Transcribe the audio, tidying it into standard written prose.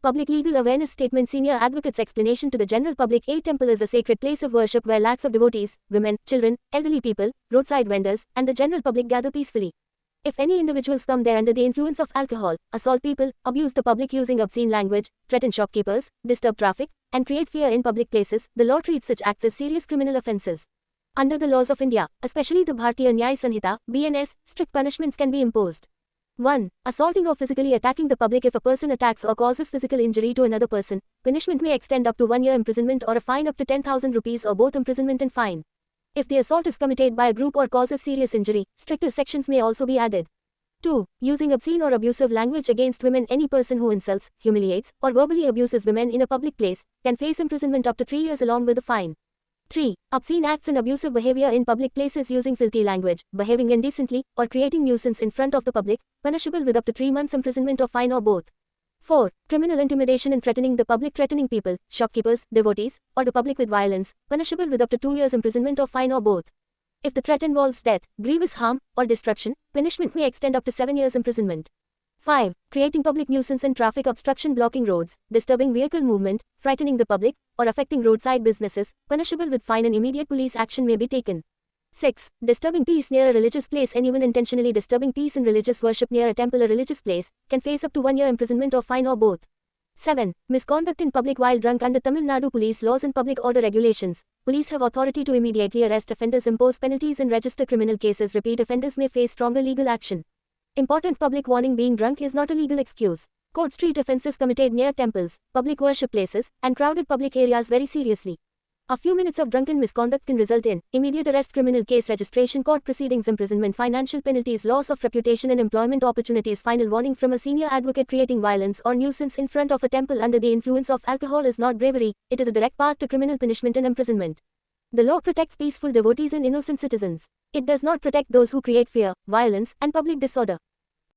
Public Legal Awareness Statement. Senior Advocate's explanation to the general public. A temple is a sacred place of worship where lakhs of devotees, women, children, elderly people, roadside vendors, and the general public gather peacefully. If any individuals come there under the influence of alcohol, assault people, abuse the public using obscene language, threaten shopkeepers, disturb traffic, and create fear in public places, the law treats such acts as serious criminal offences. Under the laws of India, especially the Bharatiya Nyaya Sanhita, BNS, strict punishments can be imposed. 1. Assaulting or physically attacking the public. If a person attacks or causes physical injury to another person, punishment may extend up to 1 year imprisonment or a fine up to 10,000 rupees or both imprisonment and fine. If the assault is committed by a group or causes serious injury, stricter sections may also be added. 2. Using obscene or abusive language against women. Any person who insults, humiliates, or verbally abuses women in a public place can face imprisonment up to 3 years along with a fine. 3. Obscene acts and abusive behavior in public places. Using filthy language, behaving indecently, or creating nuisance in front of the public, punishable with up to 3 months imprisonment or fine or both. 4. Criminal intimidation and threatening the public. Threatening people, shopkeepers, devotees, or the public with violence, punishable with up to 2 years imprisonment or fine or both. If the threat involves death, grievous harm, or destruction, punishment may extend up to 7 years imprisonment. 5. Creating public nuisance and traffic obstruction. Blocking roads, disturbing vehicle movement, frightening the public, or affecting roadside businesses, punishable with fine and immediate police action may be taken. 6. Disturbing peace near a religious place. Anyone intentionally disturbing peace in religious worship near a temple or religious place can face up to 1 year imprisonment or fine or both. 7. Misconduct in public while drunk. Under Tamil Nadu police laws and public order regulations, police have authority to immediately arrest offenders, impose penalties and register criminal cases. Repeat offenders may face stronger legal action. Important public warning: being drunk is not a legal excuse. Court street offences committed near temples, public worship places, and crowded public areas very seriously. A few minutes of drunken misconduct can result in immediate arrest, criminal case registration, court proceedings, imprisonment, financial penalties, loss of reputation and employment opportunities. Final warning from a senior advocate: creating violence or nuisance in front of a temple under the influence of alcohol is not bravery, it is a direct path to criminal punishment and imprisonment. The law protects peaceful devotees and innocent citizens. It does not protect those who create fear, violence, and public disorder.